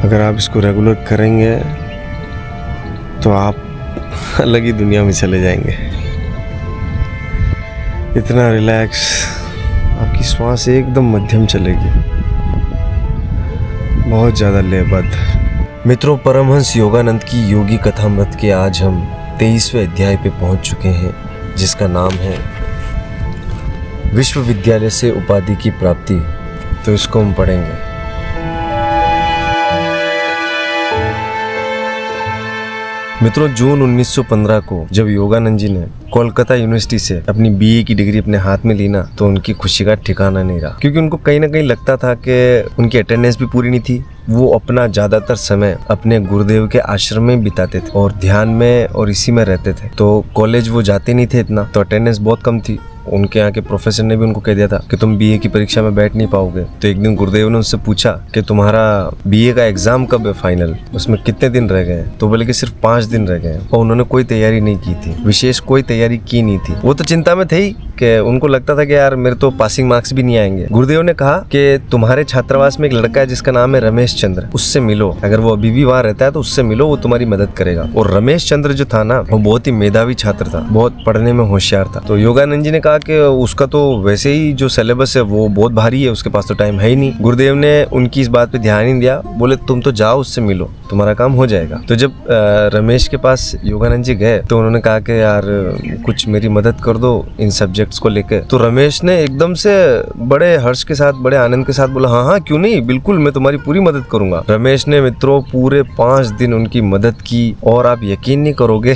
अगर आप इसको रेगुलर करेंगे तो आप अलग ही दुनिया में चले जाएंगे। इतना रिलैक्स, आपकी श्वास एकदम मध्यम चलेगी, बहुत ज़्यादा लयबद्ध। मित्रों, परमहंस योगानंद की योगी कथामृत के आज हम 23वें अध्याय पे पहुंच चुके हैं, जिसका नाम है विश्वविद्यालय से उपाधि की प्राप्ति। तो इसको हम पढ़ेंगे। मित्रों, जून 1915 को जब योगानंद जी ने कोलकाता यूनिवर्सिटी से अपनी बीए की डिग्री अपने हाथ में ली ना, तो उनकी खुशी का ठिकाना नहीं रहा, क्योंकि उनको कहीं ना कहीं लगता था कि उनकी अटेंडेंस भी पूरी नहीं थी। वो अपना ज्यादातर समय अपने गुरुदेव के आश्रम में बिताते थे और ध्यान में और इसी में रहते थे। तो कॉलेज वो जाते नहीं थे इतना, तो अटेंडेंस बहुत कम थी। उनके यहाँ के प्रोफेसर ने भी उनको कह दिया था कि तुम बीए की परीक्षा में बैठ नहीं पाओगे। तो एक दिन गुरुदेव ने उनसे पूछा कि तुम्हारा बीए का एग्जाम कब है फाइनल, उसमें कितने दिन रह गए? तो बोले कि सिर्फ 5 दिन रह गए। और उन्होंने कोई तैयारी नहीं की थी, विशेष कोई तैयारी की नहीं थी। वो तो चिंता में थे ही कि उनको लगता था कि यार मेरे तो पासिंग मार्क्स भी नहीं आएंगे। गुरुदेव ने कहा कि तुम्हारे छात्रावास में एक लड़का है जिसका नाम है रमेश चंद्र, उससे मिलो। अगर वो अभी भी वहाँ रहता है तो उससे मिलो, वो तुम्हारी मदद करेगा। और रमेश चंद्र जो था ना, वो बहुत ही मेधावी छात्र था, बहुत पढ़ने में होशियार था। तो योगानंद जी ने कहा कि उसका तो वैसे ही जो सिलेबस है वो बहुत भारी है, उसके पास तो टाइम है ही नहीं। गुरुदेव ने उनकी इस बात पे ध्यान ही दिया, बोले तुम तो जाओ, उससे मिलो, तुम्हारा काम हो जाएगा। तो जब रमेश के पास योगानंद जी गए तो उन्होंने कहा कि यार कुछ मेरी मदद कर दो इन सब्जेक्ट्स को लेकर। तो रमेश ने एकदम से बड़े हर्ष के साथ, बड़े आनंद के साथ बोला, हाँ हाँ क्यों नहीं, बिल्कुल मैं तुम्हारी पूरी मदद करूंगा। रमेश ने मित्रों पूरे 5 दिन उनकी मदद की और आप यकीन नहीं करोगे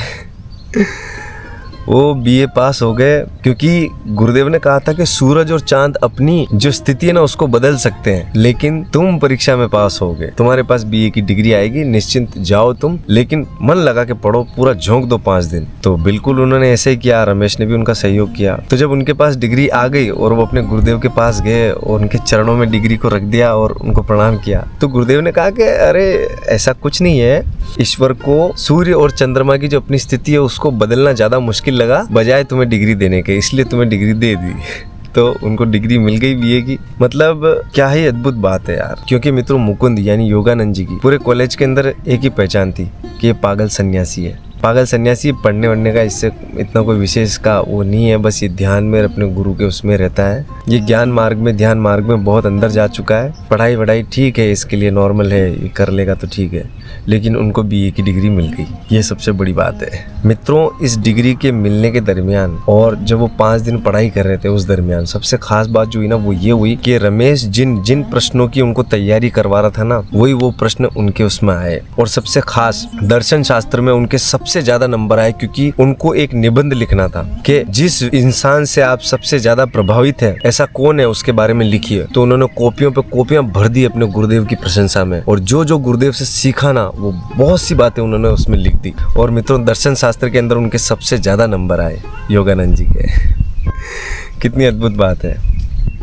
वो बीए पास हो गए, क्योंकि गुरुदेव ने कहा था कि सूरज और चांद अपनी जो स्थिति है ना उसको बदल सकते हैं, लेकिन तुम परीक्षा में पास हो गए, तुम्हारे पास बीए की डिग्री आएगी, निश्चिंत जाओ तुम, लेकिन मन लगा के पढ़ो, पूरा झोंक दो 5 दिन। तो बिल्कुल उन्होंने ऐसे ही किया, रमेश ने भी उनका सहयोग किया। तो जब उनके पास डिग्री आ गई और वो अपने गुरुदेव के पास गए और उनके चरणों में डिग्री को रख दिया और उनको प्रणाम किया, तो गुरुदेव ने कहा कि अरे ऐसा कुछ नहीं है, ईश्वर को सूर्य और चंद्रमा की जो अपनी स्थिति है उसको बदलना ज्यादा मुश्किल लगा बजाय तुम्हें डिग्री देने के, इसलिए तुम्हें डिग्री दे दी। तो उनको डिग्री मिल गई बीए की। मतलब क्या ही अद्भुत बात है यार। क्योंकि मित्रों मुकुंद यानी योगानंद जी की पूरे कॉलेज के अंदर एक ही पहचान थी कि ये पागल सन्यासी है। पागल सन्यासी, पढ़ने वढ़ने का इससे इतना कोई विशेष का वो नहीं है, बस ये ध्यान में अपने गुरु के उसमें रहता है। ये ज्ञान मार्ग में, ध्यान मार्ग में बहुत अंदर जा चुका है। पढ़ाई वढ़ाई ठीक है, इसके लिए नॉर्मल है, ये कर लेगा तो ठीक है, लेकिन उनको बीए की डिग्री मिल गई, ये सबसे बड़ी बात है। मित्रों, इस डिग्री के मिलने के दरमियान और जब वो 5 दिन पढ़ाई कर रहे थे उस दरमियान सबसे खास बात जो हुई ना वो ये हुई कि रमेश जिन प्रश्नों की उनको तैयारी करवा रहा था ना, वही वो प्रश्न उनके उसमें आए। और सबसे खास दर्शन शास्त्र में उनके सबसे ज्यादा नंबर आए, क्योंकि उनको एक निबंध लिखना था कि जिस इंसान से आप सबसे ज्यादा प्रभावित हैं ऐसा कौन है, उसके बारे में लिखिए। तो उन्होंने कॉपियों पे कॉपियां भर दी अपने गुरुदेव की प्रशंसा में, और जो गुरुदेव से सीखा ना वो बहुत सी बातें उन्होंने उसमें लिख दी। और मित्रों, दर्शन शास्त्र के अंदर उनके सबसे ज्यादा नंबर आए योगानंद जी के। कितनी अद्भुत बात है।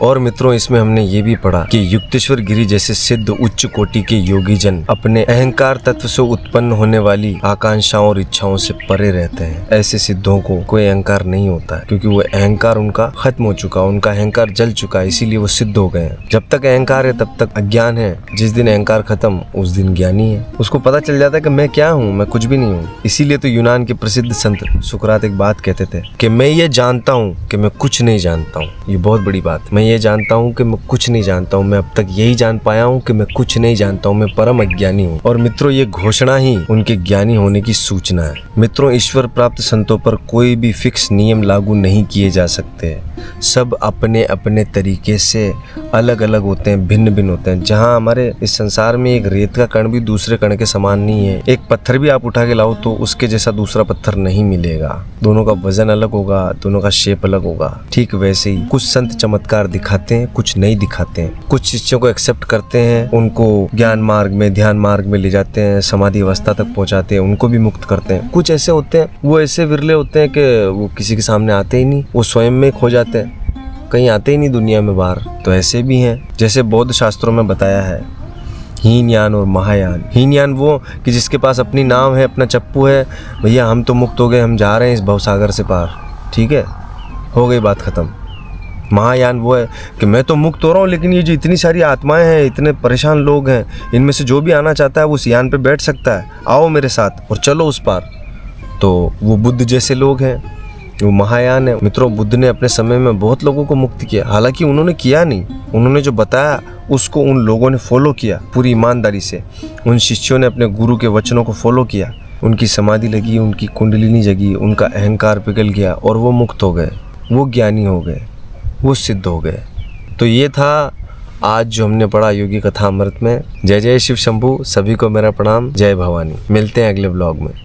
और मित्रों, इसमें हमने ये भी पढ़ा कि युक्तेश्वर गिरी जैसे सिद्ध उच्च कोटि के योगी जन अपने अहंकार तत्व से उत्पन्न होने वाली आकांक्षाओं और इच्छाओं से परे रहते हैं। ऐसे सिद्धों को कोई अहंकार नहीं होता है, क्योंकि वो अहंकार उनका खत्म हो चुका, उनका अहंकार जल चुका है, इसीलिए वो सिद्ध हो गए हैं। जब तक अहंकार है तब तक अज्ञान है, जिस दिन अहंकार खत्म उस दिन ज्ञानी है। उसको पता चल जाता है कि मैं क्या हूँ, मैं कुछ भी नहीं हूँ। इसीलिए तो यूनान के प्रसिद्ध संत सुकरात एक बात कहते थे कि मैं ये जानता हूँ कि मैं कुछ नहीं जानता हूँ। ये बहुत बड़ी बात। मैं ये जानता हूँ कि मैं कुछ नहीं जानता हूँ, मैं अब तक यही जान पाया हूँ कि मैं कुछ नहीं जानता हूँ, मैं परम अज्ञानी हूँ। और मित्रों, ये घोषणा ही उनके ज्ञानी होने की सूचना है। मित्रों, ईश्वर प्राप्त संतों पर कोई भी फिक्स नियम लागू नहीं किए जा सकते। सब अपने अपने तरीके से अलग अलग होते हैं, भिन्न भिन्न होते हैं। जहाँ हमारे इस संसार में एक रेत का कण भी दूसरे कण के समान नहीं है। एक पत्थर भी आप उठा के लाओ तो उसके जैसा दूसरा पत्थर नहीं मिलेगा। दोनों का वजन अलग होगा, दोनों का शेप अलग होगा। ठीक वैसे ही कुछ संत चमत्कार दिखाते हैं, कुछ नहीं दिखाते हैं। कुछ शिष्यों को एक्सेप्ट करते हैं, उनको ज्ञान मार्ग में, ध्यान मार्ग में ले जाते हैं, समाधि अवस्था तक पहुंचाते हैं, उनको भी मुक्त करते हैं। कुछ ऐसे होते हैं, वो ऐसे विरले होते हैं कि वो किसी के सामने आते ही नहीं, वो स्वयं में खो जाते हैं, कहीं आते ही नहीं दुनिया में बाहर। तो ऐसे भी हैं, जैसे बौद्ध शास्त्रों में बताया है, हीनयान और महायान। हीनयान वो कि जिसके पास अपनी नाव है, अपना चप्पू है, भैया हम तो मुक्त हो गए, हम जा रहे हैं इस भवसागर से पार, ठीक है, हो गई बात खत्म। महायान वो है कि मैं तो मुक्त हो रहा हूँ, लेकिन ये जो इतनी सारी आत्माएं हैं, इतने परेशान लोग हैं, इनमें से जो भी आना चाहता है वो उस यान पे बैठ सकता है, आओ मेरे साथ और चलो उस पार। तो वो बुद्ध जैसे लोग हैं, वो महायान है। मित्रों, बुद्ध ने अपने समय में बहुत लोगों को मुक्त किया। हालांकि उन्होंने किया नहीं, उन्होंने जो बताया उसको उन लोगों ने फॉलो किया पूरी ईमानदारी से। उन शिष्यों ने अपने गुरु के वचनों को फॉलो किया, उनकी समाधि लगी, उनकी कुंडलिनी जगी, उनका अहंकार पिघल गया और वो मुक्त हो गए, वो ज्ञानी हो गए, वो सिद्ध हो गए। तो ये था आज जो हमने पढ़ा योगी कथा अमृत में। जय जय शिव शंभू, सभी को मेरा प्रणाम। जय भवानी। मिलते हैं अगले ब्लॉग में।